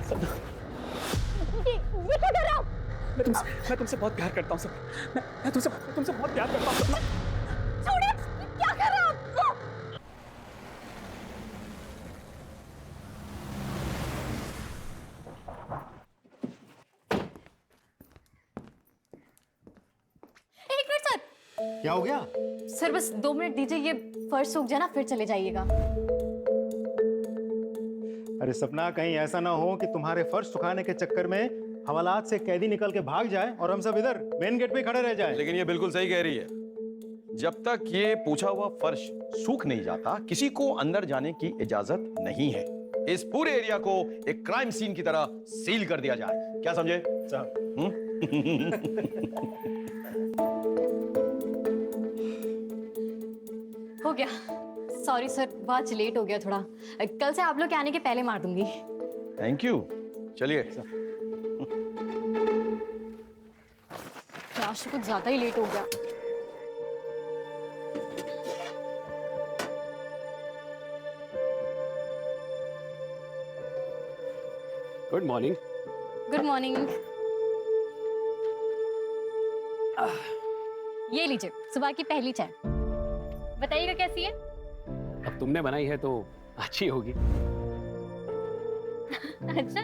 ये क्या कर रहे हो? मैं तुमसे बहुत प्यार करता हूँ सपना। मैं तुमसे बहुत प्यार करता हूँ सपना। छोड़िए, क्या कर रहे हो आप? एक मिनट सर। क्या हो गया? सर बस 2 मिनट दीजिए, ये फर्श सूख जाए ना फिर चले जाइएगा। अरे सपना, कहीं ऐसा ना हो कि तुम्हारे फर्श सुखाने के चक्कर में हवालात से कैदी निकल के भाग जाए और हम सब इधर मेन गेट पे खड़े रह जाएं। लेकिन ये बिल्कुल सही कह रही है। जब तक ये पूछा हुआ फर्श सूख नहीं जाता, किसी को अंदर जाने की इजाजत नहीं है। इस पूरे एरिया को एक क्राइम सीन की तरह सील कर दिया जाए। क्या समझे साहब? हो गया। सॉरी सर, बहुत लेट हो गया थोड़ा। कल से आप लोग के आने के पहले मार दूंगी। Thank you. चलिए। आज तो कुछ ज्यादा ही लेट हो गया। Good morning. Good morning. ये लीजिए सुबह की पहली चाय। बताइएगा कैसी है? अब तुमने बनाई है तो अच्छी होगी। अच्छा।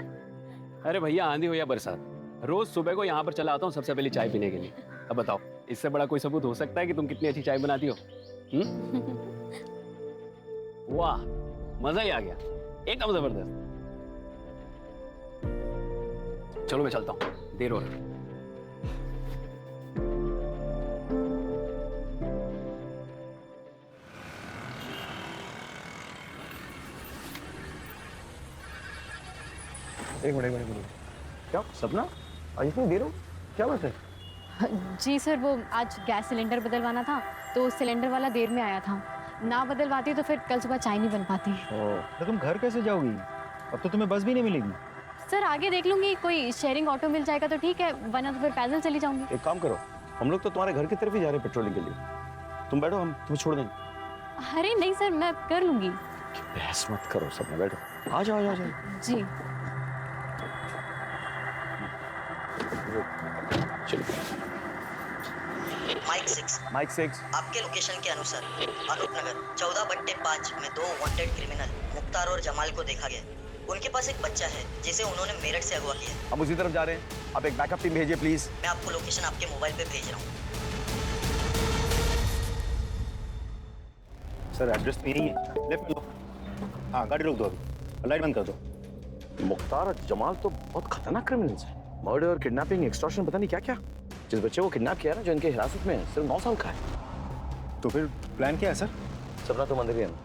अरे भैया, आंधी हो या बरसात, रोज सुबह को यहाँ पर चला आता हूँ सबसे पहले चाय पीने के लिए। अब बताओ, इससे बड़ा कोई सबूत हो सकता है कि तुम कितनी अच्छी चाय बनाती हो? वाह, मजा ही आ गया, एकदम जबरदस्त। चलो मैं चलता हूँ, देर हो रही है। एक मिनट। क्या सपना, आज इतनी देर हो? क्या बात है? जी सर, वो आज गैस सिलेंडर बदलवाना था तो सिलेंडर वाला देर में आया था। ना बदलवाती तो फिर कल सुबह चाय नहीं बन पाती। तो तुम घर कैसे जाओगी? अब तो तुम्हें बस भी नहीं मिलेगी। सर आगे देख लूंगी, कोई शेयरिंग ऑटो मिल जाएगा तो ठीक है, वरना तो फिर पैदल चली जाऊंगी। एक काम करो, हम लोग तो तुम्हारे घर की तरफ ही जा रहे हैं पेट्रोलिंग के लिए। तुम बैठो, हम तुम्हें छोड़ देंगे। अरे नहीं सर, मैं कर लूंगी। बहस मत करो सपना, बैठो। आ जाओ। जी। माइक 6 आपके लोकेशन के अनुसार अनूप नगर 14/5 में 2 वांटेड क्रिमिनल मुख्तार और जमाल को देखा गया। उनके पास एक बच्चा है जिसे उन्होंने मेरठ से अगवा किया। हम उसी तरफ जा रहे हैं, आप एक बैकअप टीम भेजिए प्लीज। मैं आपको लोकेशन आपके मोबाइल पे भेज रहा हूँ। सर एड्रेस तो यही है, लेफ्ट में लो। हाँ, गाड़ी रोक दो अभी, लाइट बंद कर दो। मुख्तार और जमाल तो बहुत खतरनाक क्रिमिनल्स हैं। मर्डर, किडनैपिंग, एक्सटॉर्शन, पता नहीं क्या क्या। जिस बच्चे को किडनैप किया ना, जो इनके हिरासत में है, सिर्फ 9 साल का है। तो फिर प्लान क्या है सर? सपना तो मंदिर है ना।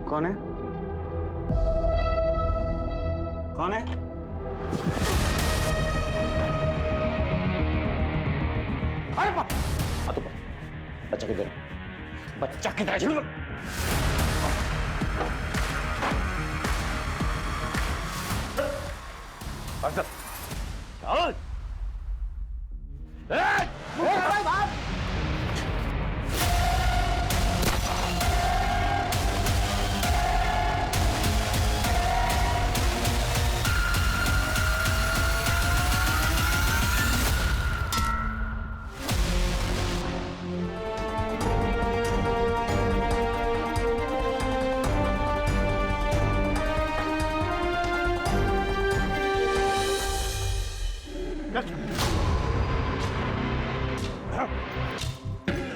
कौन है? कौन है? अरे बाप! आ तो बच्चा किधर है? बच्चा किधर है? चलो। अरे चल।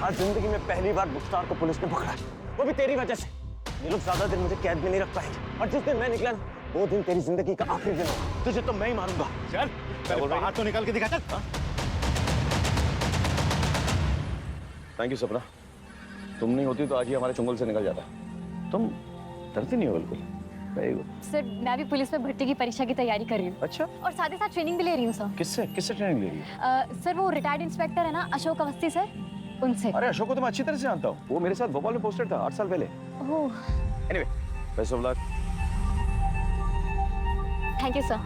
आज जिंदगी में पहली बार मुख्तार को पुलिस ने पकड़ा, वो भी तेरी वजह से। ये लोग ज्यादा दिन मुझे कैद में नहीं रख पाएंगे, और जिस दिन मैं निकला ना, वो दिन तेरी जिंदगी का आखिरी दिन होगा। तुझे तो मैं ही मारूंगा। चल, हाथ तो निकाल के दिखा। चल। थैंक यू सपना, तुम नहीं होती तो आज ही हमारे चुंगल से निकल जाता। तुम डरती नहीं हो बिल्कुल? Very good. सर मैं भी पुलिस में भर्ती की परीक्षा की तैयारी कर रही हूँ अच्छा, और साथ ही साथ ट्रेनिंग भी ले रही हूँ सर। किससे ट्रेनिंग ले रही है? सर वो रिटायर्ड इंस्पेक्टर है ना अशोक अवस्थी सर, उनसे। अरे अशोक को तो मैं अच्छी तरह से जानता हूँ, वो मेरे साथ भोपाल में पोस्टेड था 8 साल पहले। Oh anyway, best of luck. Thank you sir.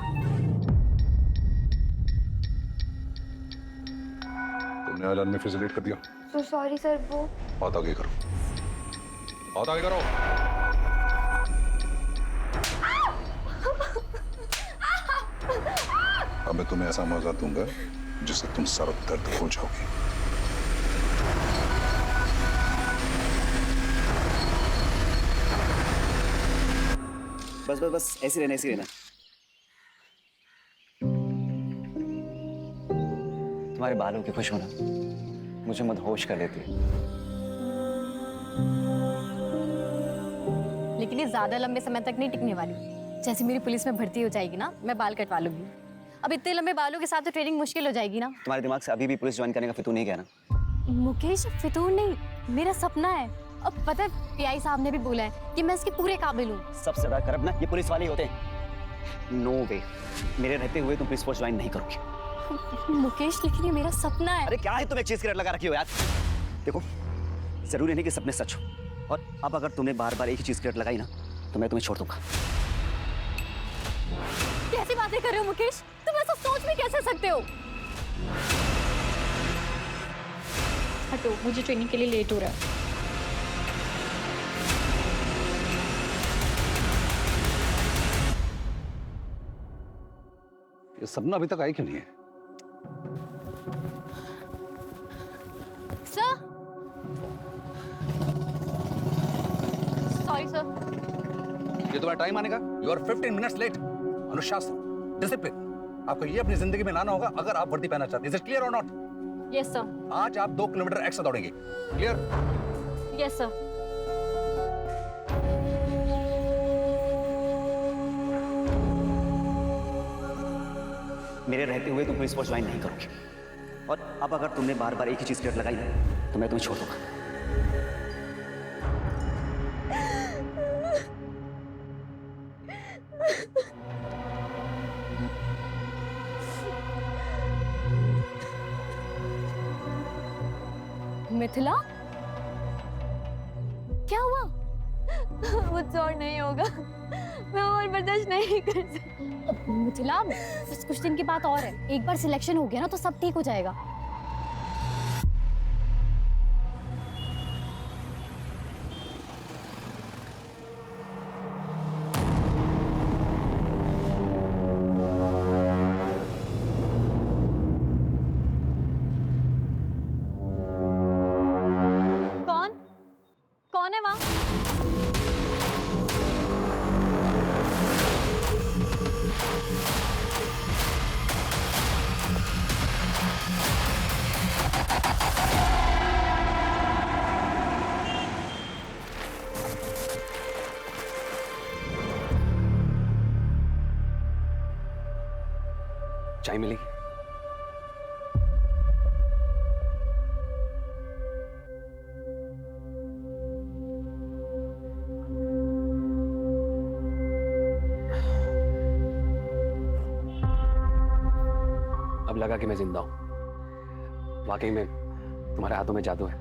तुमने ऐलान में फिर लेट कर दिया। So sorry sir. वो बात आगे करो, बात आगे करो। अब मैं तुम्हें ऐसा मौका दूंगा जिससे तुम सर दर्द हो जाओगे। बस बस बस ऐसे रहना, ऐसे रहना। तुम्हारे बालों की खुशबू ना मुझे मदहोश कर देती है। लेकिन ये ज्यादा लंबे समय तक नहीं टिकने वाली। जैसे मेरी पुलिस में भर्ती हो जाएगी ना, मैं बाल कटवा लूंगी। अब इतने लंबे बालों के साथ तो ट्रेनिंग मुश्किल हो जाएगी ना। तुम्हारे दिमाग से अभी भी पुलिस ज्वाइन करने का फितूर नहीं गया ना? मुकेश फितूर नहीं, मेरा सपना है। अब पता है पीआई साहब ने भी बोला है कि मैं इसके पूरे काबिल हूँ। सबसे ज्यादा करप्ट ना ये पुलिस वाले ही होते हैं। नो वे, मेरे रहते हुए तुम पुलिस फोर्स ज्वाइन नहीं करोगे। मुकेश लेकिन ये मेरा सपना है। अरे क्या है, तुम एक चीज की रट लगा रखी हो यार। देखो, जरूरी नहीं कि सपने सच हो, और अब अगर तुमने बार बार एक ही चीज की रट लगाई ना तो मैं तुम्हें छोड़ दूंगा। कैसी बातें कर रहे हो मुकेश? तुम ऐसा सोच भी कैसे सकते हो? हटो, मुझे ट्रेनिंग के लिए लेट हो रहा है। ये सपना अभी तक आई क्यों नहीं है? Sir, sorry sir. ये तुम्हारा टाइम आने का। You are 15 minutes late. अनुशासन, डिसिप्लिन, आपको ये अपनी जिंदगी में लाना होगा अगर आप वर्दी पहनना चाहते हैं। इज इट क्लियर और नॉट? Yes sir. आज आप 2 किलोमीटर एक्स्ट्रा दौड़ेंगे। क्लियर? Yes sir. मेरे रहते हुए तुम पुलिस फोर्स ज्वाइन नहीं करोगे, और अब अगर तुमने बार बार एक ही चीज की रट लगाई ना तो मैं तुम्हें छोड़ दूंगा। मिथिला, क्या हुआ? मुझसे और नहीं होगा, मैं और बर्दाश्त नहीं कर सकती। मिथिला, बस कुछ दिन की बात और है। एक बार सिलेक्शन हो गया ना तो सब ठीक हो जाएगा। कौन है वहाँ? चाय मिली? अब लगा कि मैं जिंदा हूं। वाकई में तुम्हारे हाथों में जादू है।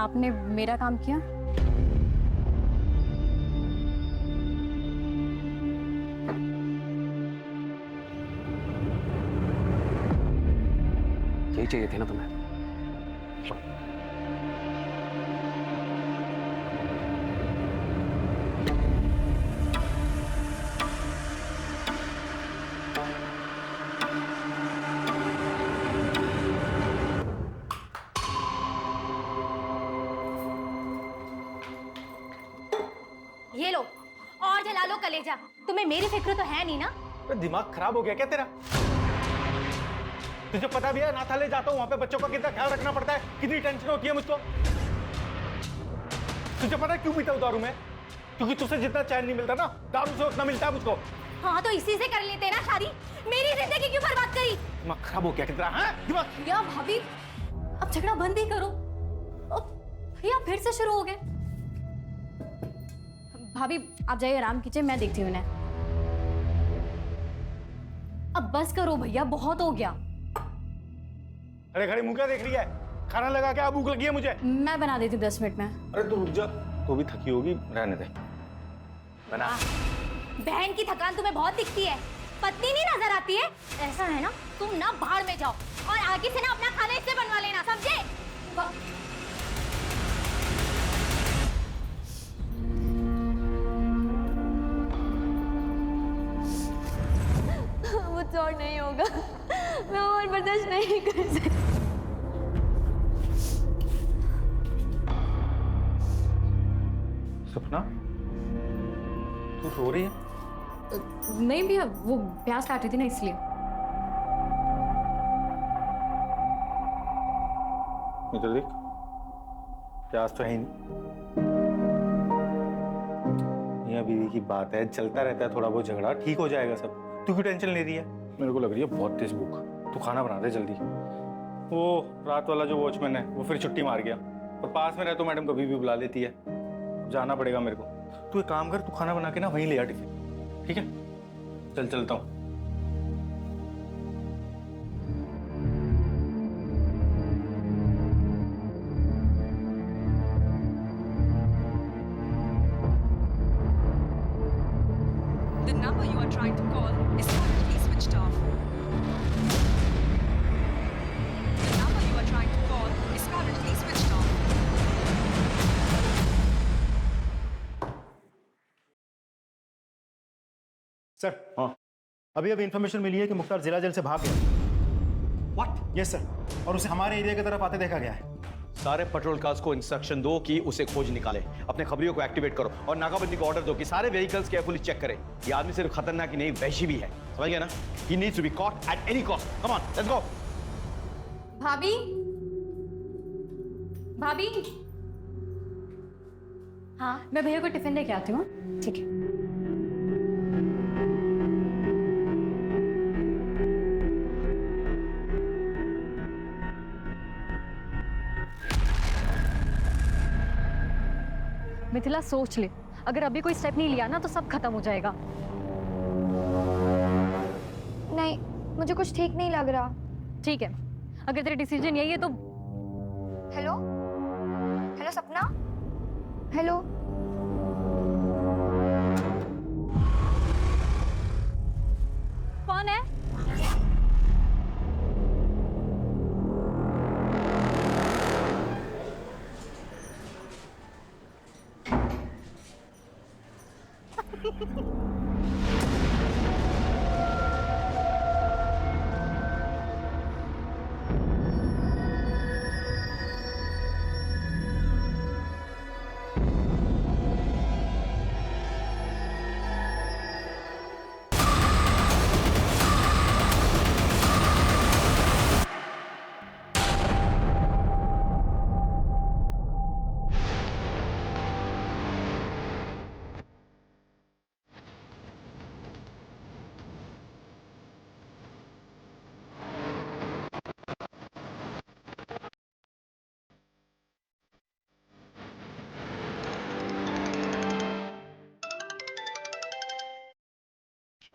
आपने मेरा काम किया? यही चाहिए थे ना तुम्हें? ये लो और जला लो कलेजा। तुम्हें मेरी फिक्र तो है नहीं ना? तो दिमाग खराब हो गया क्या तेरा? तुझे पता भी है नाथाले जाता हूँ वहां पे बच्चों का कितना ख्याल रखना पड़ता है, कितनी टेंशन होती है मुझको। तुझे पता है क्यों पीता हूँ दारू में? क्योंकि तुझसे जितना चैन नहीं मिलता ना, दारू से उतना मिलता है मुझको। हाँ तो इसी से कर लेते ना शादी। मेरी जिंदगी क्यों बर्बाद करी? दिमाग खराब हो गया क्या तेरा? हाँ दिमाग। या भाभी, अब झगड़ा बंद ही करो। अब भैया फिर से शुरू हो गए। भाभी आप जाइए आराम कीजिए, मैं देखती हूँ इन्हें। अब बस करो भैया, बहुत हो गया। अरे खड़ी मुंह क्या देख रही है? खाना लगा क्या? भूख लगी है मुझे। मैं बना देती हूँ 10 मिनट में। अरे तू रुक जा, तू भी थकी होगी, रहने दे। बना। बहन की थकान तुम्हें बहुत दिखती है, पत्नी नहीं नजर आती है। ऐसा है ना, तुम ना बाहर में जाओ और आगे से ना अपना खाना इससे बनवा लेना, समझे? मुझसे और नहीं होगा, मैं और बर्दाश्त नहीं कर सकती। सपना, तू रो रही है? नहीं भैया, वो प्याज काट रही थी ना इसलिए। इधर देख, प्याज तो है ही नहीं। मियां बीवी की बात है, चलता रहता है थोड़ा बहुत झगड़ा, ठीक हो जाएगा सब। तू क्यों टेंशन ले रही है? मेरे को लग रही है बहुत तेज भूख। तू खाना बना दे जल्दी। वो रात वाला जो वॉचमैन है वो फिर छुट्टी मार गया, और पास में रहे तो मैडम कभी भी बुला लेती है। जाना पड़ेगा मेरे को। तू एक काम कर, तू खाना बना के ना वहीं ले आ टिफिन, ठीक है? चल चलता हूँ। The number you are trying to call is currently switched off. The number you are trying to call is currently switched off. Sir, हाँ, अभी इन्फॉर्मेशन मिली है कि मुख्तार जिला जेल से भाग गया। व्हाट? यस सर, और उसे हमारे एरिया की तरफ आते देखा गया है। सारे पेट्रोल कार्स को इंस्ट्रक्शन दो कि उसे खोज निकाले, अपने खबरियों को एक्टिवेट करो और नाकाबंदी को ऑर्डर दो कि सारे व्हीकल्स केयरफुली चेक करें। ये आदमी सिर्फ खतरनाक ही नहीं, वैशी भी है, समझ गया ना? He needs to be caught at any cost. Come on, let's go. भाभी, भाभी। हाँ, मैं भैया को टिफिन लेके आती हूँ। ठीक है। मिथिला सोच ले, अगर अभी कोई स्टेप नहीं लिया ना तो सब खत्म हो जाएगा। नहीं, मुझे कुछ ठीक नहीं लग रहा। ठीक है, अगर तेरा डिसीजन यही है तो। हेलो, हेलो सपना, हेलो। कौन है?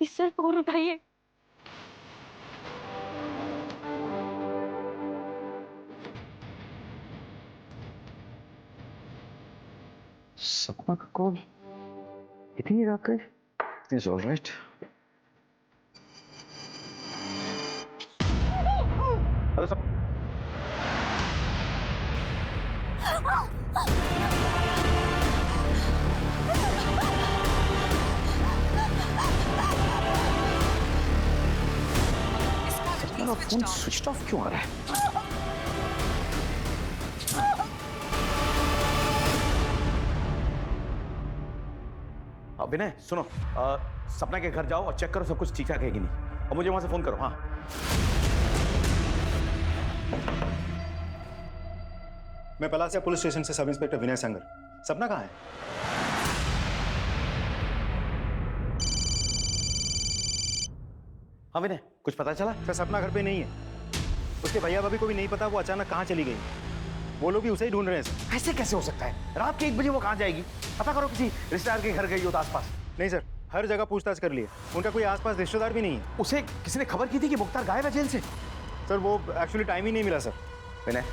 सर फोन उठाइए। सपना का कॉल इतनी रात है? It's alright. Hello sir. मेरा फोन स्विच ऑफ क्यों आ रहा है? विनय सुनो, सपना के घर जाओ और चेक करो सब कुछ ठीक ठाक है कि नहीं, और मुझे वहां से फोन करो। हाँ, मैं पलासिया पुलिस स्टेशन से सब इंस्पेक्टर विनय संगर। सपना कहाँ है? हाँ विनय, कुछ पता चला? सर, सपना घर पे नहीं है। उसके भैया भाभी को भी नहीं पता वो अचानक कहाँ चली गई। वो लोग भी उसे ही ढूंढ रहे हैं सर। ऐसे कैसे हो सकता है? रात के 1 बजे वो कहाँ जाएगी? पता करो, किसी रिश्तेदार के घर गई हो तो आसपास। नहीं सर, हर जगह पूछताछ कर लिए, उनका कोई आसपास रिश्तेदार भी नहीं है। उसे किसी ने खबर की थी कि मुख्तार गायब है जेल से? सर वो एक्चुअली टाइम ही नहीं मिला सर। विनय,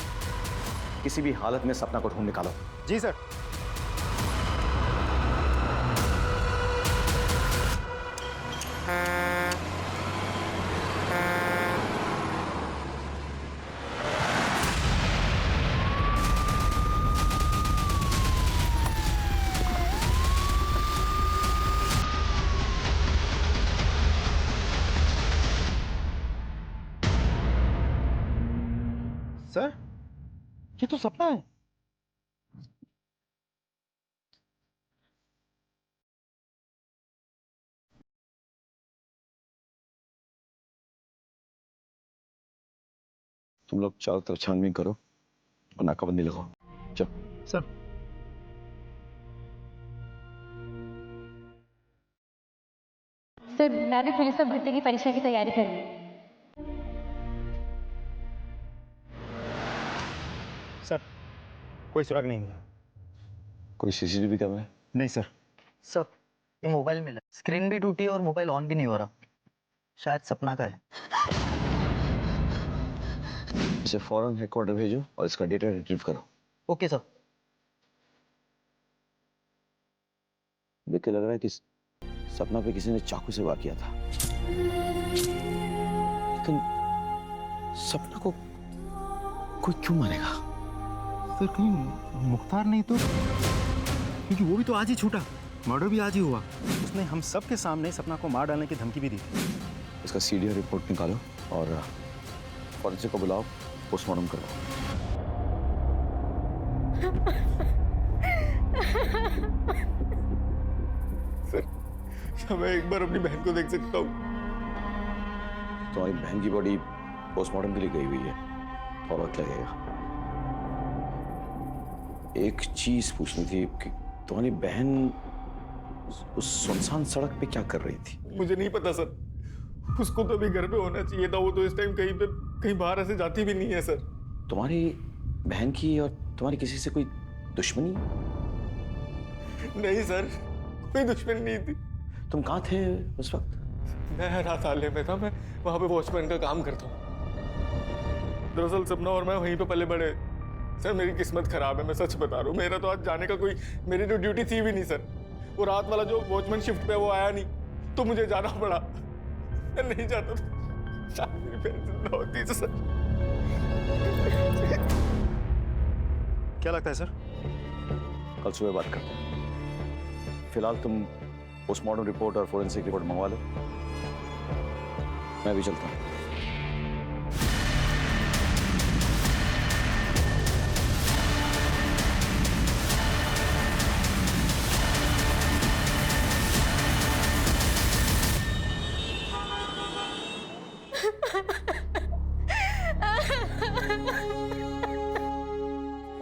किसी भी हालत में सपना को ढूंढ निकालो। जी सर। सर, ये तो सपना है। तुम लोग चारों तरफ छानबीन करो और नाकाबंदी लगाओ। चलो सर। सर मैंने पुलिस में भर्ती की परीक्षा की तैयारी कर ली। सर कोई सुराग नहीं है। कोई सीसीटीवी कैमरा है? नहीं सर। सर ये मोबाइल मिला, स्क्रीन भी टूटी और मोबाइल ऑन भी नहीं हो रहा, शायद सपना का है। इसे फौरन हेडक्वार्टर भेजो और इसका डेटा रिट्रीव करो। Okay sir. देख के लग रहा है कि सपना पे किसी ने चाकू से वार किया था, लेकिन सपना को कोई क्यों मारेगा? सर कहीं मुख्तार नहीं तो? क्योंकि वो भी तो आज ही छूटा, मर्डर भी आज ही हुआ। उसने हम सब के सामने सपना को मार डालने की धमकी भी दी थी। इसका सीडीआर रिपोर्ट निकालो और फॉरेंसिक को बुलाओ, पोस्टमार्टम करो। सर मैं एक बार अपनी बहन को देख सकता हूँ? तुम्हारी बहन की बॉडी पोस्टमार्टम के लिए गई हुई है, थोड़ा वक्त लगेगा। एक चीज पूछनी थी कि तुम्हारी बहन उस सुनसान सड़क पे क्या कर रही थी? मुझे नहीं पता सर, उसको तो अभी घर पे होना चाहिए था, वो तो इस टाइम कहीं बाहर ऐसे जाती भी नहीं है सर। तुम्हारी बहन की और तुम्हारी किसी से कोई दुश्मनी? नहीं सर, कोई दुश्मनी नहीं थी। तुम कहाँ थे उस वक्त? मैं रात आले में था, मैं वहां पे वॉचमैन का काम करता हूँ। दरअसल सपना और मैं वहीं पे पले बड़े। सर मेरी किस्मत खराब है, मैं सच बता रहा हूँ। मेरा तो आज जाने का कोई, मेरी जो ड्यूटी थी भी नहीं सर। वो रात वाला जो वॉचमैन शिफ्ट पे वो आया नहीं, तो मुझे जाना पड़ा। मैं नहीं जाता तो शायद मेरी बहन जिंदा होती सर। क्या लगता है सर? कल सुबह बात करते हैं। फिलहाल तुम पोस्टमार्टम रिपोर्ट और फोरेंसिक रिपोर्ट मंगवा लो, मैं भी चलता हूँ।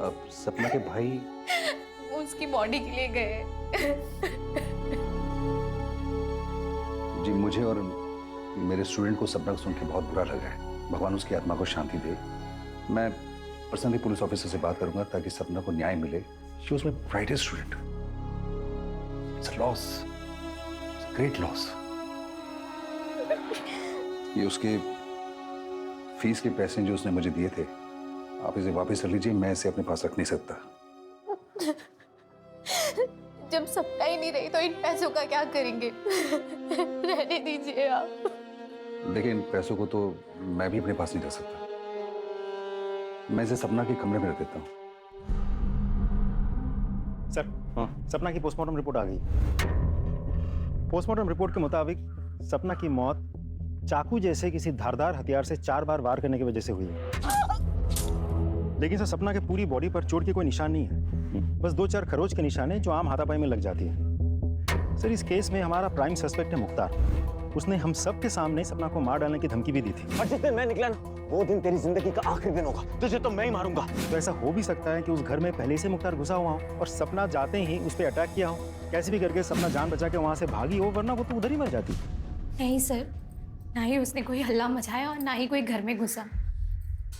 अब सपना के भाई उसकी बॉडी के लिए गए। जी, मुझे और मेरे स्टूडेंट को सपना सुन के बहुत बुरा लगा है। भगवान उसकी आत्मा को शांति दे। मैं पर्सनली पुलिस ऑफिसर से बात करूंगा ताकि सपना को न्याय मिले। She was my brightest student. It's a loss, it's a great loss. ये उसके फीस के पैसे जो उसने मुझे दिए थे, आप इसे वापस कर लीजिए, मैं इसे अपने पास रख नहीं सकता। जब सपना ही नहीं रही तो इन पैसों का क्या करेंगे? रहने दीजिए आप। देखिए, इन पैसों को तो मैं भी अपने पास नहीं रख सकता। मैं इसे सपना के कमरे में रख देता हूँ। सर सपना की पोस्टमार्टम रिपोर्ट आ गई। पोस्टमार्टम रिपोर्ट के मुताबिक सपना की मौत चाकू जैसे किसी धारदार हथियार से 4 बार वार करने की वजह से हुई है। लेकिन सर सपना के पूरी बॉडी पर चोट के कोई निशान नहीं है, बस 2-4 खरोच के निशान है जो आम हाथापाई में लग जाती है। सर इस केस में हमारा प्राइम सस्पेक्ट है मुख्तार। उसने हम सब के सामने सपना को मार डालने की धमकी भी दी थी। और जिस दिन मैं निकला ना, वो दिन तेरी जिंदगी का आखिरी दिन होगा। तुझे तो मैं ही मारूंगा। तो ऐसा हो भी सकता है कि उस घर में पहले से मुख्तार घुसा हुआ हो और सपना जाते ही उस पर अटैक किया हो। कैसे भी करके सपना जान बचा के वहां से भागी हो, वरना वो तो उधर ही मर जाती। नहीं सर, ना ही उसने कोई हल्ला मचाया और ना ही कोई घर में घुसा।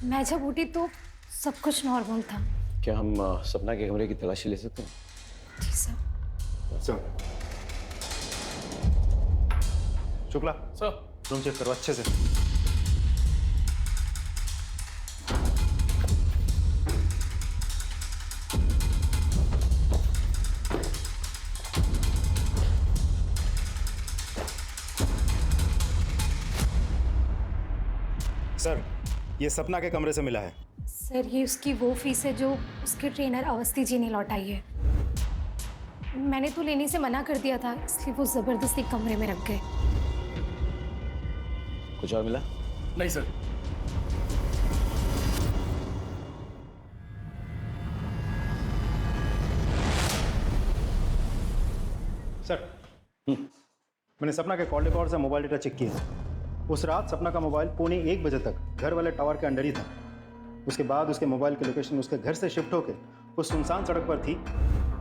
मैं जब उठी तो सब कुछ नॉर्मल था। क्या हम सपना के कमरे की तलाशी ले सकते हैं? जी sir. Sir Shukla sir room check करो अच्छे से। सर ये सपना के कमरे से मिला है। सर ये उसकी वो फीस है जो उसके ट्रेनर अवस्थी जी ने लौटाई है। मैंने तो लेने से मना कर दिया था, इसलिए वो जबरदस्ती कमरे में रख गए। कुछ और मिला? नहीं सर। सर मैंने सपना के कॉल रिकॉर्ड से मोबाइल डेटा चेक किया। उस रात सपना का मोबाइल 1:15 बजे तक घर वाले टावर के अंडर ही था। उसके बाद उसके मोबाइल की लोकेशन उसके घर से शिफ्ट होकर उस सुनसान सड़क पर थी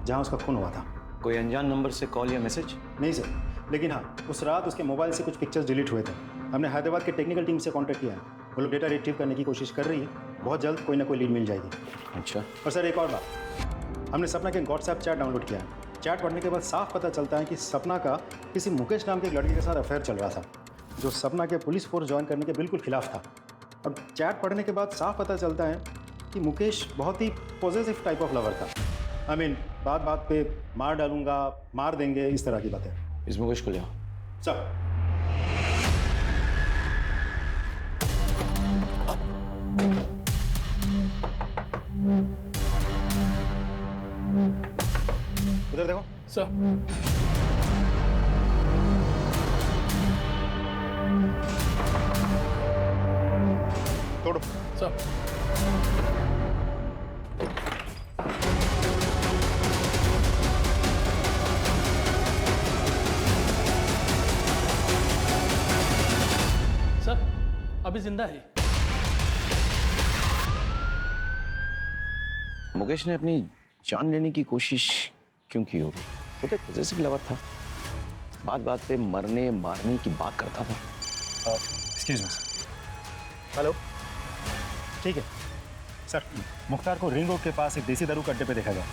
जहां उसका खून हुआ था। कोई अनजान नंबर से कॉल या मैसेज? नहीं सर, लेकिन हाँ उस रात उसके मोबाइल से कुछ पिक्चर्स डिलीट हुए थे। हमने हैदराबाद के टेक्निकल टीम से कांटेक्ट किया है, वो लोग डेटा रिट्रीव करने की कोशिश कर रही है। बहुत जल्द कोई ना कोई लीड मिल जाएगी। अच्छा। और सर एक और बात, हमने सपना के व्हाट्सएप चैट डाउनलोड किया है। चैट पढ़ने के बाद साफ पता चलता है कि सपना का किसी मुकेश नाम के एक लड़के के साथ अफेयर चल रहा था, जो सपना के पुलिस फोर्स ज्वाइन करने के बिल्कुल खिलाफ था। अब चैट पढ़ने के बाद साफ पता चलता है कि मुकेश बहुत ही पॉजिटिव टाइप ऑफ लवर था। बात बात पे मार डालूंगा, मार देंगे, इस तरह की बातें। इस मुकेश को ले आओ। सर उधर देखो। सर तोड़ो। सर अभी जिंदा है। मुकेश ने अपनी जान लेने की कोशिश क्यों की होगी? वो तो पॉजिटिव लवर था, बात बात पे मरने मारने की बात करता था। Excuse me. हेलो, ठीक है सर। मुख्तार को रिंग रोड के पास एक देसी दारू के अड्डे पे देखा गया।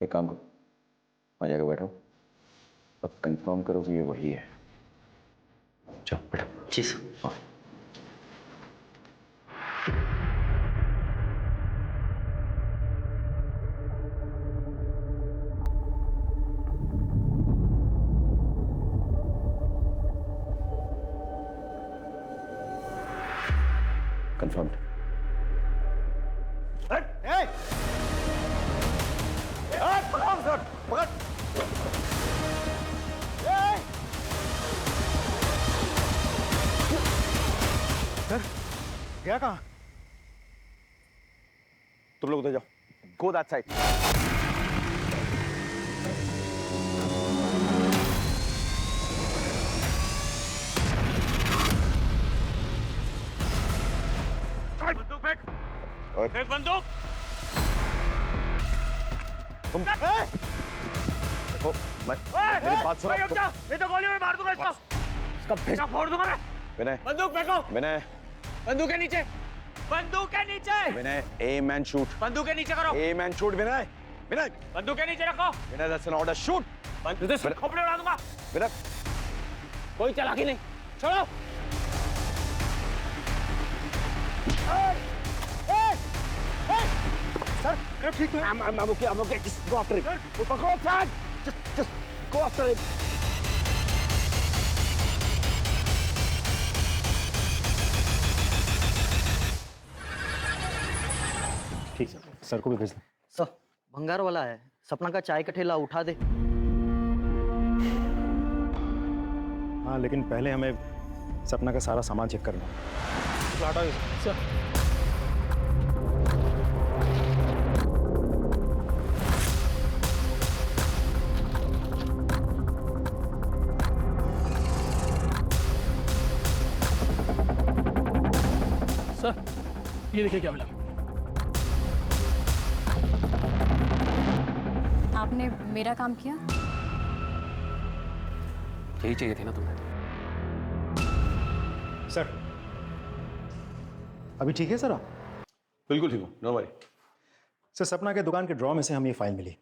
एक काम करो, वहाँ जाकर बैठो, अब कंफर्म करो कि ये वही है। चलो बैठो। जी सर। कंफर्म। सर गया कहाँ? तुम लोग उधर जाओ, गो दैट साइड। बंदूक फेंक, फेंक बंदूक। तुम देखो, मेरी बात सुनो। नहीं तो गोली में मार दूंगा इसको। इसका फोड़ दूंगा मैं। विनय, बंदूक फेंको। विनय, बंदूक के नीचे, बंदूक के नीचे। Vinay, aim and shoot. बंदूक के नीचे करो। Aim and shoot. Vinay, Vinay, बंदूक के नीचे रखो। Vinay, that's an order. Shoot. खोपड़े उड़ा दूंगा। विनय, कोई चालाकी नहीं, छोड़ो। सर ठीक है। I'm okay. Just go after it. Go after it. Just go after it. ठीक है, सर को भी भेज दो। सर भंगार वाला है, सपना का चाय का ठेला उठा दे। हाँ लेकिन पहले हमें सपना का सारा सामान चेक करना है। सर ये देखिए क्या मिला। आपने मेरा काम किया? यही चाहिए थी ना तुम्हें। सर अभी ठीक है सर आप? बिल्कुल ठीक हूँ, नो वरी। सर सपना के दुकान के ड्रॉ में से हमें ये फाइल मिली।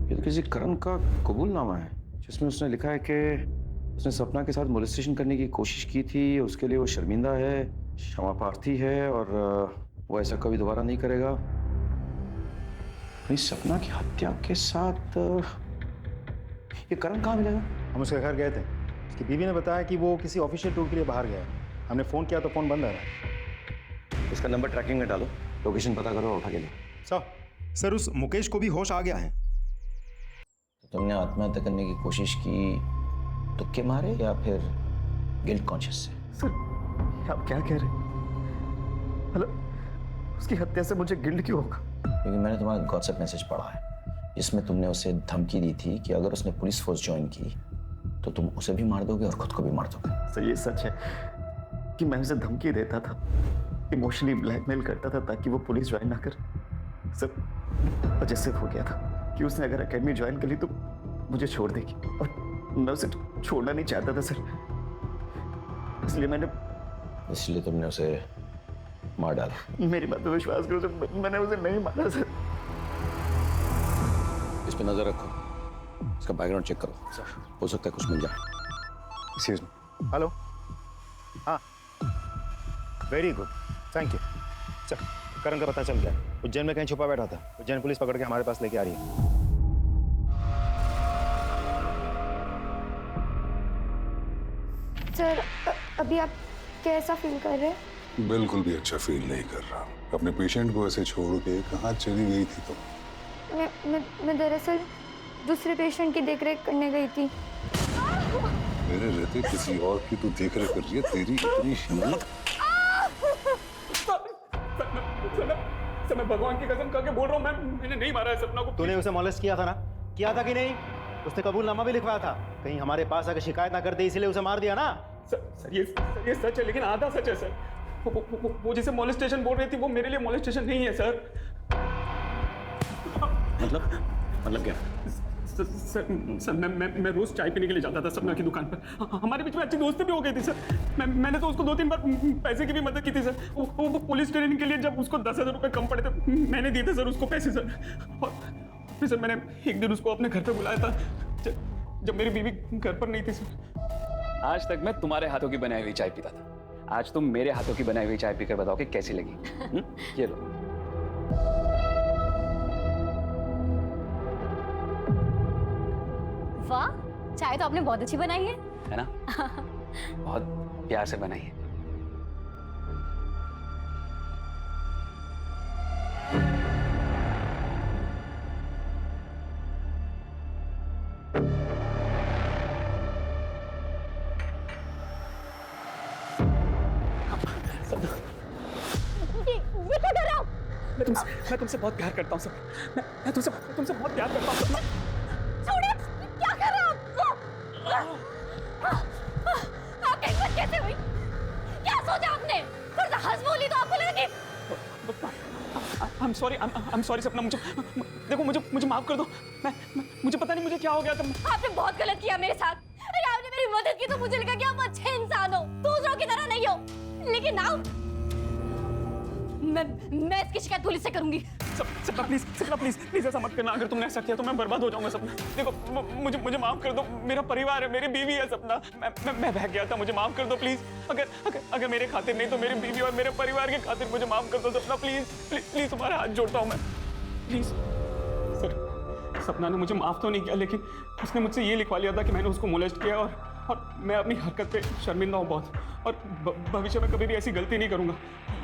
ये तो किसी करण का कबूलनामा है जिसमें उसने लिखा है कि उसने सपना के साथ मोलेस्टेशन करने की कोशिश की थी, उसके लिए वो शर्मिंदा है, क्षमा प्रार्थी है और वो ऐसा कभी दोबारा नहीं करेगा। अपनी सपना की हत्या के साथ ये करण कहाँ मिलेगा? हम उसके घर गए थे, उसकी बीवी ने बताया कि वो किसी ऑफिशियल टूर के लिए बाहर गया है। हमने फ़ोन किया तो फ़ोन बंद आ रहा है। उसका नंबर ट्रैकिंग में डालो, लोकेशन पता करो और उठा के लो। सर उस मुकेश को भी होश आ गया है। तो तुमने आत्महत्या करने की कोशिश की तुक्के मारे या फिर गिल्ट कॉन्शियस से? सर आप क्या कह रहे हैं? मतलब उसकी हत्या से मुझे गिल्ट क्यों होगा? क्योंकि मैंने तुम्हारा व्हाट्सएप मैसेज पढ़ा है जिसमें तुमने उसे धमकी दी थी कि अगर उसने पुलिस फोर्स ज्वाइन की तो तुम उसे भी मार दोगे और खुद को भी मार दोगे। सर ये सच है कि मैं उसे धमकी देता था, इमोशनली ब्लैकमेल करता था ताकि वो पुलिस ज्वाइन ना कर। सर वजह से हो गया था कि उसने अगर एकेडमी ज्वाइन कर ली तो मुझे छोड़ देगी और मैं उसे छोड़ना नहीं चाहता था सर, इसलिए तुमने उसे मार डाला। मेरी बात पे विश्वास करो सर, मैंने उसे नहीं मारा सर। इस पे नजर रखो, इसका बैकग्राउंड चेक करो, हो सकता है कुछ मिल जाए। Excuse me. हेलो। हाँ very good, thank you. Sir Karan का पता चल गया, उज्जैन में कहीं छुपा बैठा था। उज्जैन पुलिस पकड़ के हमारे पास लेके आ रही है। सर अभी आप कैसा फील कर रहे हैं? बिल्कुल भी अच्छा फील नहीं कर रहा। अपने पेशेंट को ऐसे छोड़ के कहाँ चली गई थी तुम? मैं दरअसल दूसरे पेशेंट की देखरेख करने गई थी। मेरे रहते किसी और की तू देखरेख कर रही है? तेरी इतनी हिम्मत! सर मैं भगवान की कसम करके बोल रहा हूँ, मैंने नहीं मारा है सपना को। तूने उसे मॉलेस्ट किया था ना? किया था कि नहीं? उसने कबूलनामा भी लिखवाया था, कहीं हमारे पास आकर शिकायत ना करते इसलिए उसे मार दिया ना? सर ये सच है, लेकिन आधा सच है सर। वो जिसे मोलेस्टेशन बोल रही थी वो मेरे लिए मोलेस्टेशन नहीं है सर। मतलब क्या? सर मैं रोज चाय पीने के लिए जाता था सपना की दुकान पर। हमारे बीच में अच्छी दोस्ती भी हो गई थी सर। मैंने तो उसको 2-3 बार पैसे की भी मदद की थी सर। वो पुलिस ट्रेनिंग के लिए जब उसको 10,000 रुपए कम पड़े थे मैंने दिए थे सर उसको पैसे सर। और फिर सर मैंने एक दिन उसको अपने घर पे बुलाया था जब मेरी बीवी घर पर नहीं थी सर। आज तक मैं तुम्हारे हाथों की बनाई हुई चाय पीता था, आज तुम मेरे हाथों की बनाई हुई चाय पीकर बताओ कि कैसी लगी। ये लो। वाह, चाय तो आपने बहुत अच्छी बनाई है ना? बहुत प्यार से बनाई है। ये क्या कर रहे हो? मैं तुमसे बहुत प्यार करता हूँ सर। मैं तुमसे बहुत प्यार करता हूँ। छोड़िए, क्या कर रहे हो आप? आपकी हिम्मत कैसे हुई? क्या सोचा आपने? थोड़ा सा हंस बोली तो आपको लगा कि I'm sorry सपना, मुझे माफ कर दो। मुझे पता नहीं मुझे क्या हो गया था। आपने बहुत गलत किया मेरे साथ। अरे आपने मेरी मदद की तो मुझे लगा कि आप अच्छे इंसान हो, दूसरों की तरह नहीं हो। लेकिन now मैं इसकी शिकायत पुलिस से करूंगी। सपना प्लीज ऐसा मत करना। अगर तुमने ऐसा किया तो मैं बर्बाद हो जाऊंगा सपना। देखो मुझे माफ कर दो, मेरा परिवार है, मेरी बीवी है सपना। मैं बहक गया था, मुझे माफ कर दो प्लीज। अगर मेरे खातिर नहीं तो मेरी बीवी और मेरे परिवार के खातिर मुझे माफ कर दो सपना। प्लीज तुम्हारा हाथ जोड़ता हूँ मैं, प्लीज। सर सपना ने मुझे माफ तो नहीं किया, लेकिन उसने मुझसे ये लिखवा लिया था कि मैंने उसको मोलेस्ट किया और मैं अपनी हरकत पे शर्मिंदा हूँ बहुत, और भविष्य में कभी भी ऐसी गलती नहीं करूंगा।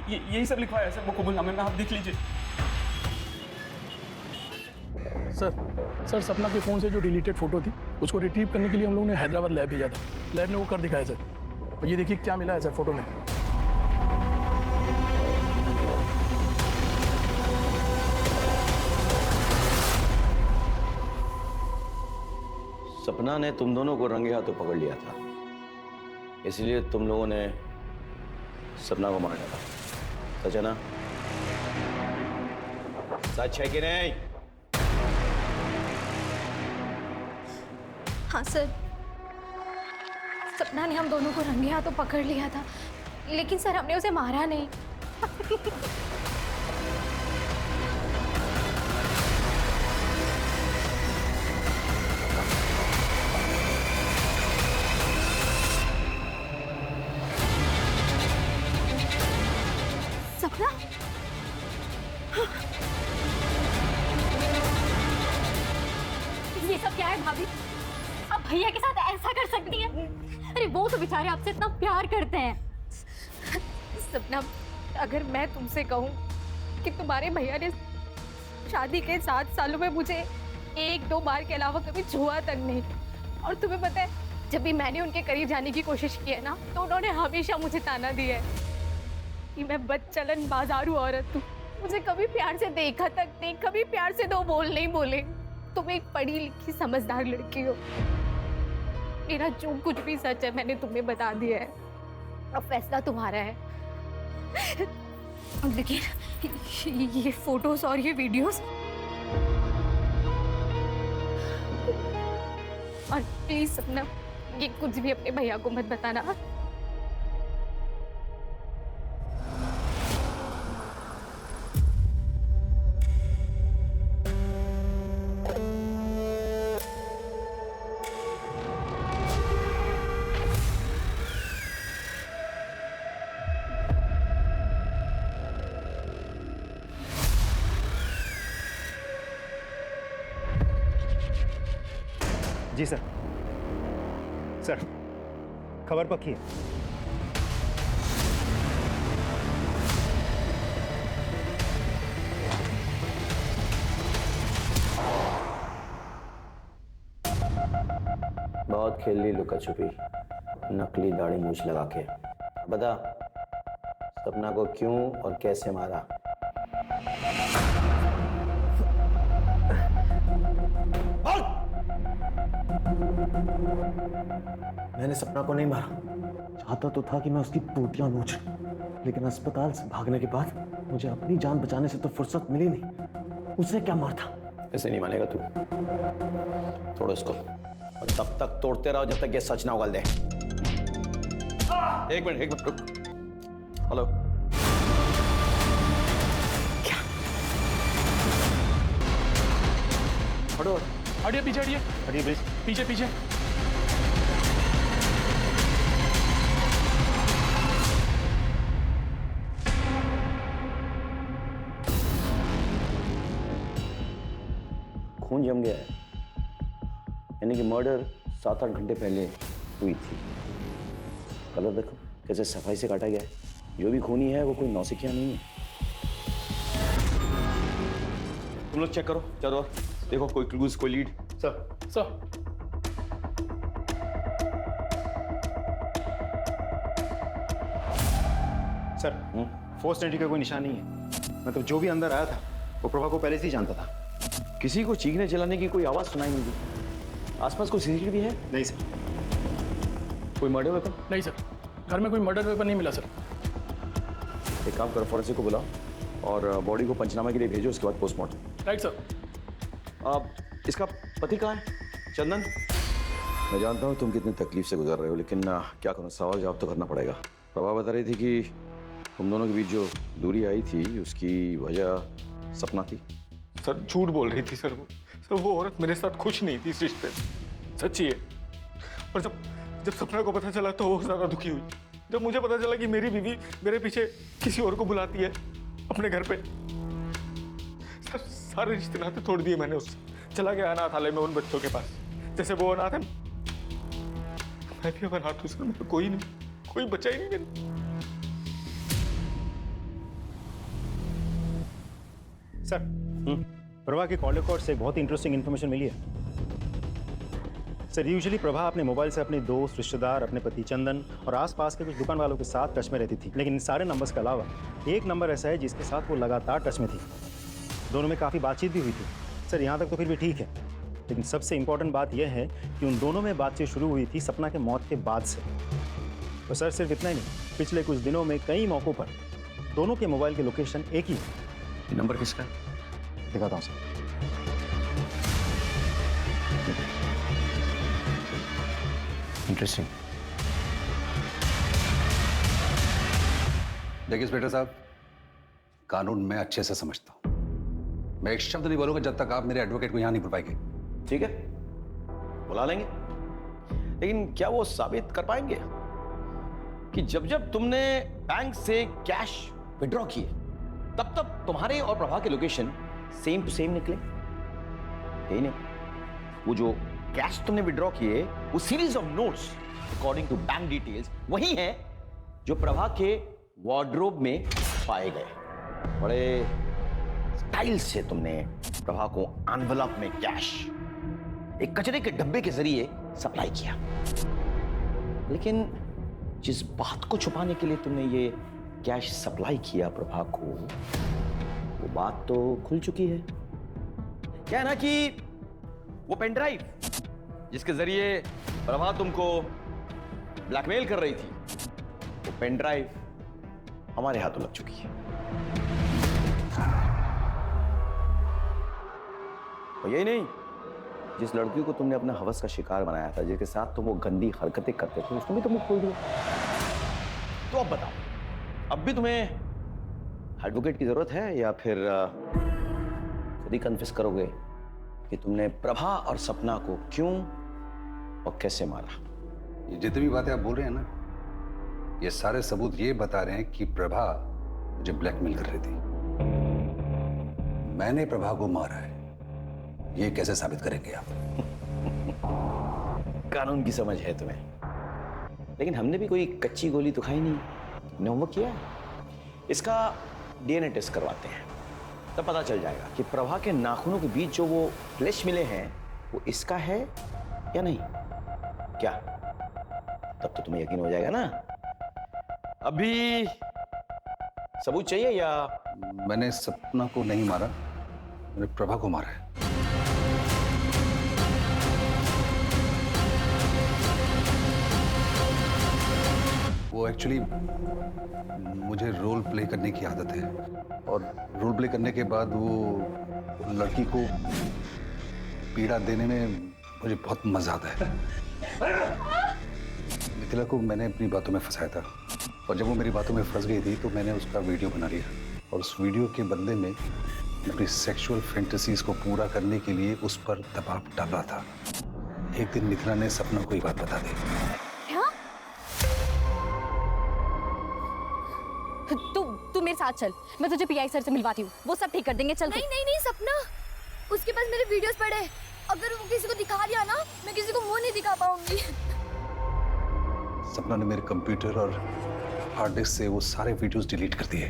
यही सब लिखवाया है सर वो कबूलनामे में, आप देख लीजिए। सर सपना के फ़ोन से जो डिलीटेड फोटो थी उसको रिट्रीव करने के लिए हम लोगों ने हैदराबाद लैब भेजा था। लैब ने वो कर दिखाया सर। और ये देखिए क्या मिला है सर फोटो में। सपना ने तुम दोनों को रंगे हाथों पकड़ लिया था इसलिए तुम लोगों ने सपना को मार डाला, सच है ना? सच है कि नहीं? हाँ सर, सपना ने हम दोनों को रंगे हाथों पकड़ लिया था, लेकिन सर हमने उसे मारा नहीं। सपना? ये सब क्या है भाभी? आप भैया के साथ ऐसा कर सकती हैं? अरे वो तो बेचारे आपसे इतना प्यार करते हैं। सपना, अगर मैं तुमसे कहूँ कि तुम्हारे भैया ने शादी के 7 सालों में मुझे 1-2 बार के अलावा कभी छुआ तक नहीं, और तुम्हें पता है जब भी मैंने उनके करीब जाने की कोशिश की है ना, तो उन्होंने हमेशा मुझे ताना दिया है कि मैं बदचलन बाजारू औरत हूँ, मुझे कभी प्यार से देखा तक नहीं, कभी प्यार से 2 बोल नहीं बोले। तुम एक पढ़ी लिखी समझदार लड़की हो, मेरा जो कुछ भी सच है मैंने तुम्हें बता दिया है, अब फैसला तुम्हारा है। लेकिन ये फोटोज और ये वीडियोस, और प्लीज सपना ये कुछ भी अपने भैया को मत बताना। जी सर। सर, खबर पक्की है। बहुत खेल ली लुका छुपी, नकली दाढ़ी मूछ लगा के। बता, सपना को क्यों और कैसे मारा? मैंने सपना को नहीं मारा। चाहता तो था कि मैं उसकी टूटियां नोच लूं, लेकिन अस्पताल से भागने के बाद मुझे अपनी जान बचाने से तो फुर्सत मिली नहीं। उसने क्या मार था? ऐसे नहीं मानेगा तू। तोड़ो इसको, और तब तक तोड़ते रहो जब तक ये सच ना उगल दे। एक मिनट रुक। हेलो, हटो, हटिए पीछे, हटिए प्लीज, पीछे। खून जम गया है, यानी कि मर्डर 7-8 घंटे पहले हुई थी। कलर देखो कैसे सफाई से काटा गया है। जो भी खूनी है वो कोई नौसिखिया नहीं है। तुम लोग चेक करो चारों ओर, देखो कोई क्लूज, कोई lead. Sir. Sir, force entry का कोई निशान नहीं है। मतलब जो भी अंदर आया था वो प्रभा को पहले से ही जानता था। किसी को चीखने चिल्लाने की कोई आवाज सुनाई नहीं दी। आसपास कोई सीसीटीवी है? नहीं सर। कोई मर्डर वेपन? नहीं सर, घर में कोई मर्डर वेपन नहीं मिला सर। एक काम करो, फॉरेंसिक को बुलाओ और बॉडी को पंचनामा के लिए भेजो, उसके बाद पोस्टमार्टम। Right sir. अब इसका पति कहाँ है? चंदन? मैं जानता हूँ तुम कितनी तकलीफ से गुजर रहे हो, लेकिन क्या करूँ, सवाल जवाब तो करना पड़ेगा। प्रभा बता रही थी कि तुम दोनों के बीच जो दूरी आई थी उसकी वजह सपना थी। सर झूठ बोल रही थी सर वो औरत मेरे साथ खुश नहीं थी इस रिश्ते में, सच्ची है। और जब सपना को पता चला तो वो ज़्यादा दुखी हुई। जब मुझे पता चला कि मेरी बीवी मेरे पीछे किसी और को बुलाती है अपने घर पे, सर सारे रिश्ते नाते तोड़ दिए मैंने उससे। चला गया अनाथालय में उन बच्चों के पास, जैसे वो अनाथ है मैं भी अब अनाथ हूँ सर। मेरा कोई नहीं, कोई बचा ही नहीं मेरा। सर, प्रभा के कॉल रिकॉर्ड से बहुत इंटरेस्टिंग इन्फॉर्मेशन मिली है। सर, यूजुअली प्रभा अपने मोबाइल से अपने दोस्त, रिश्तेदार, अपने पति चंदन और आसपास के कुछ दुकान वालों के साथ टच में रहती थी, लेकिन इन सारे नंबर्स के अलावा एक नंबर ऐसा है जिसके साथ वो लगातार टच में थी। दोनों में काफ़ी बातचीत भी हुई थी। सर, यहाँ तक तो फिर भी ठीक है, लेकिन सबसे इंपॉर्टेंट बात यह है कि उन दोनों में बातचीत शुरू हुई थी सपना के मौत के बाद से। और सर सिर्फ इतना ही नहीं, पिछले कुछ दिनों में कई मौक़ों पर दोनों के मोबाइल के लोकेशन एक ही है। नंबर किसका है? दिखाता हूँ सर। इंटरेस्टिंग। देखिए इंस्पेक्टर साहब, कानून मैं अच्छे से समझता हूँ। मैं एक शब्द नहीं बोलूंगा जब तक आप मेरे एडवोकेट को यहाँ नहीं बुलवाएंगे। ठीक है, बुला लेंगे, लेकिन क्या वो साबित कर पाएंगे कि जब जब तुमने बैंक से कैश विड्रॉ किए तब तब तुम्हारे और प्रभा के लोकेशन सेम टू सेम निकले? यही नहीं, वो जो कैश तुमने विड्रॉ किए वो series of notes according to bank details वही है जो प्रभा के वार्डरोब में पाए गए। बड़े स्टाइल से तुमने प्रभा को एनवेलप में कैश एक कचरे के डब्बे के जरिए सप्लाई किया, लेकिन जिस बात को छुपाने के लिए तुमने ये कैश सप्लाई किया प्रभा को, वो बात तो खुल चुकी है। क्या है ना कि वो पेन ड्राइव जिसके जरिए प्रभा तुमको ब्लैकमेल कर रही थी, वो पेन ड्राइव हमारे हाथों लग चुकी है। और यही नहीं, जिस लड़की को तुमने अपना हवस का शिकार बनाया था, जिसके साथ तुम वो गंदी हरकतें करते थे, उसने भी तो मुंह खोल दिया। तो अब बताओ, अब भी तुम्हें एडवोकेट की जरूरत है या फिर खुद ही कन्फेस करोगे कि तुमने प्रभा और सपना को क्यों और कैसे मारा? ये जितनी भी बातें आप बोल रहे हैं ना, ये सारे सबूत ये बता रहे हैं कि प्रभा मुझे ब्लैकमेल कर रही थी। मैंने प्रभा को मारा है, ये कैसे साबित करेंगे आप? कानून की समझ है तुम्हें, लेकिन हमने भी कोई कच्ची गोली तो खाई नहीं। तुमने होमवर्क किया है? इसका डीएनए टेस्ट करवाते हैं, तब पता चल जाएगा कि प्रभा के नाखूनों के बीच जो वो फ्लैश मिले हैं वो इसका है या नहीं। क्या तब तो तुम्हें यकीन हो जाएगा ना? अभी सबूत चाहिए या? मैंने सपना को नहीं मारा, मैंने प्रभा को मारा है। वो एक्चुअली मुझे रोल प्ले करने की आदत है, और रोल प्ले करने के बाद वो लड़की को पीड़ा देने में मुझे बहुत मजा आता है। मिथिला को मैंने अपनी बातों में फंसाया था, और जब वो मेरी बातों में फंस गई थी तो मैंने उसका वीडियो बना लिया, और उस वीडियो के बदले में अपनी सेक्सुअल फैंटेसीज को पूरा करने के लिए उस पर दबाव डाल रहा था। एक दिन मिथिला ने सपना को ये बात बता दी। तू मेरे साथ चल, मैं तुझे पीआई सर से मिलवाती हूँ, वो सब ठीक कर देंगे। चल। नहीं नहीं नहीं सपना, उसके पास मेरे वीडियोस पड़े हैं। अगर वो किसी को दिखा दिया ना, मैं किसी को मुंह नहीं दिखा पाऊंगी। सपना ने मेरे कंप्यूटर और हार्ड डिस्क से वो सारे वीडियोस डिलीट कर दिए,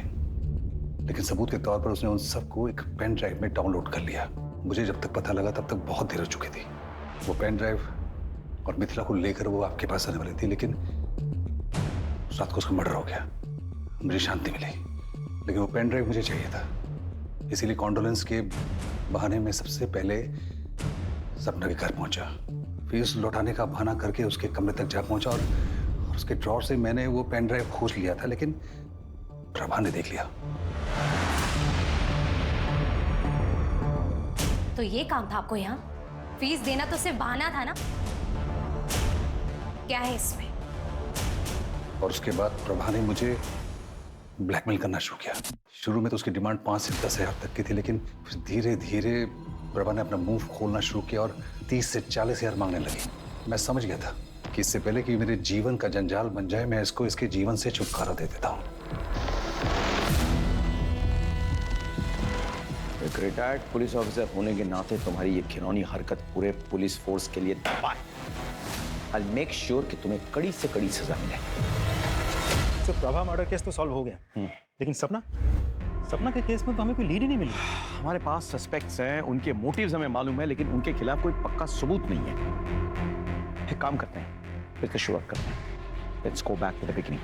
लेकिन सबूत के तौर पर उसने उन सबको एक पेन ड्राइव में डाउनलोड कर लिया। मुझे जब तक पता लगा तब तक बहुत देर हो चुकी थी। वो पेन ड्राइव और मिथिला को लेकर वो आपके पास आने वाली थी, लेकिन उस रात को उसका मर्डर हो गया। मुझे शांति मिली, लेकिन वो पेन ड्राइव मुझे चाहिए था, इसीलिए कॉन्डोलेंस के बहाने में सबसे पहले सपना के घर पहुंचा, फीस लौटाने का बहाना करके उसके कमरे तक जा पहुंचा, और उसके ड्रॉर से मैंने वो पेन ड्राइव खोज लिया था, लेकिन प्रभा ने देख लिया। तो ये काम था आपको यहाँ? फीस देना तो सिर्फ बहाना था ना? क्या है इसमें? और उसके बाद प्रभा ने मुझे ब्लैकमेल करना शुरू किया। शुरू में तो उसकी डिमांड 5 से 10 हज़ार तक की थी, लेकिन फिर धीरे धीरे प्रभा ने अपना मुंह खोलना शुरू किया और 30 से 40 हज़ार मांगने लगी। मैं समझ गया था कि इससे पहले कि मेरे जीवन का जंजाल बन जाए, मैं इसको इसके जीवन से छुटकारा दे देता हूँ। एक रिटायर्ड पुलिस ऑफिसर होने के नाते तुम्हारी ये घिनौनी हरकत पूरे पुलिस फोर्स के लिए दबा है। I'll make sure कि तुम्हें कड़ी से कड़ी सजा मिले। तो प्रभा मर्डर केस तो सॉल्व हो गया, लेकिन सपना के केस में तो हमें कोई लीड ही नहीं मिली। हमारे पास सस्पेक्ट्स हैं, उनके मोटिव्स हमें मालूम है, लेकिन उनके खिलाफ कोई पक्का सबूत नहीं है। एक काम करते हैं, फिर से शुरुआत करते हैं। Let's go back to the beginning.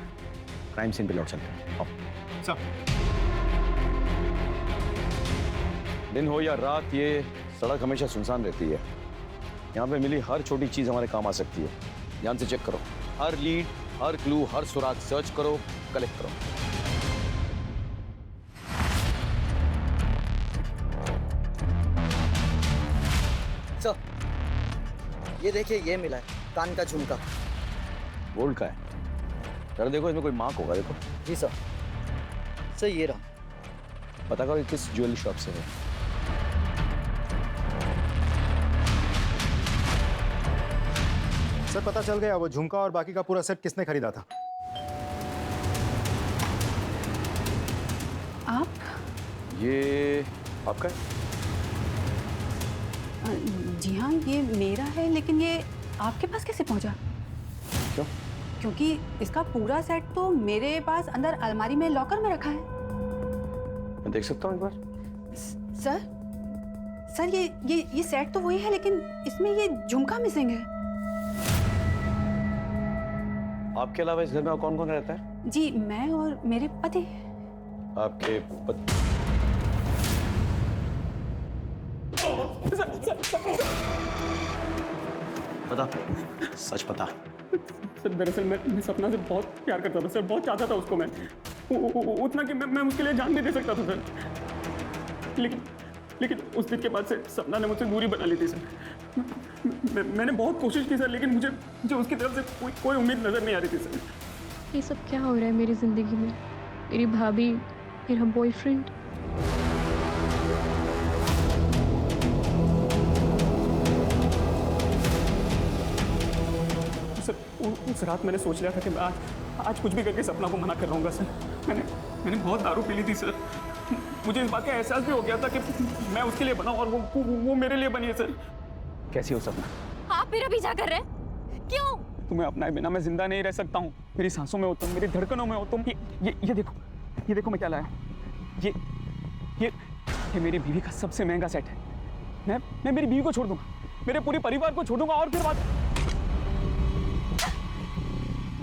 Crime scene पे लौट चलते हैं। आओ। दिन हो या रात, ये सड़क हमेशा सुनसान रहती है। यहाँ पे मिली हर छोटी चीज हमारे काम आ सकती है। ध्यान से चेक करो, हर लीड हर क्लू, हर सुराग सर्च करो, कलेक्ट करो। सर, ये देखिए, ये मिला है, कान का झुमका। गोल्ड का है? जरा देखो, इसमें कोई मार्क होगा, देखो। जी सर, ये रहा। पता करो किस ज्वेलरी शॉप से है। सर पता चल गया, वो झुमका और बाकी का पूरा सेट किसने खरीदा था। आप? ये आपका है? जी हाँ, ये मेरा है, लेकिन ये आपके पास कैसे पहुंचा? क्यों? क्योंकि इसका पूरा सेट तो मेरे पास अंदर अलमारी में लॉकर में रखा है। मैं देख सकता हूँ एक बार? सर ये सेट तो वही है, लेकिन इसमें ये झुमका मिसिंग है। आपके अलावा इस घर में और कौन कौन रहता है? जी, मैं और मेरे पति। आपके पति? बता, सच बता। सर दरअसल मैं सपना से बहुत प्यार करता था सर, बहुत चाहता था उसको मैं, उतना कि मैं उसके लिए जान भी दे सकता था सर। लेकिन उस दिन के बाद से सपना ने मुझसे दूरी बना ली थी सर। मैंने बहुत कोशिश की सर, लेकिन मुझे उसकी तरफ से कोई उम्मीद नजर नहीं आ रही थी सर। ये सब क्या हो रहा है मेरी जिंदगी में? मेरी भाभी, मेरा बॉयफ्रेंड। सर उस रात मैंने सोच लिया था कि मैं आज कुछ भी करके सपना को मना कर रहूँगा सर। मैंने बहुत दारू पी ली थी सर। मुझे इस बात का एहसास भी हो गया था कि मैं उसके लिए बना और वो मेरे लिए बनी है सर। कैसी हो सपना? आप मेरा पीछा कर रहे हैं? क्यों? तुम्हें अपनाए बिना मैं जिंदा नहीं रह सकता हूँ। मेरी सांसों में हो तुम, मेरी धड़कनों में हो तुम। ये देखो मैं क्या लाया। ये मेरी बीवी का सबसे महंगा सेट है। मैं मेरी बीवी को छोड़ दूंगा, मेरे पूरे परिवार को छोड़ दूंगा, और फिर बात।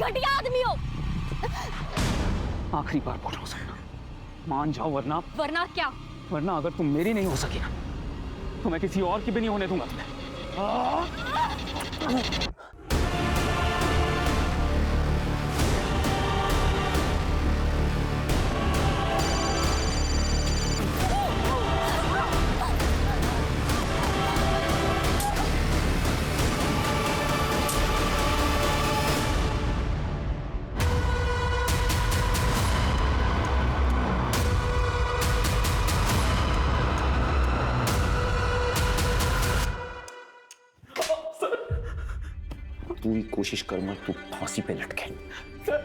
घटिया आदमी हो। आखिरी बार बोल रहा हूँ सपना, मान जाओ, वरना क्या? वरना अगर तुम मेरी नहीं हो सकी ना, तो मैं किसी और की भी नहीं होने दूंगा तुम्हें। पूरी कोशिश करूंगा तू फांसी पे लटके। सर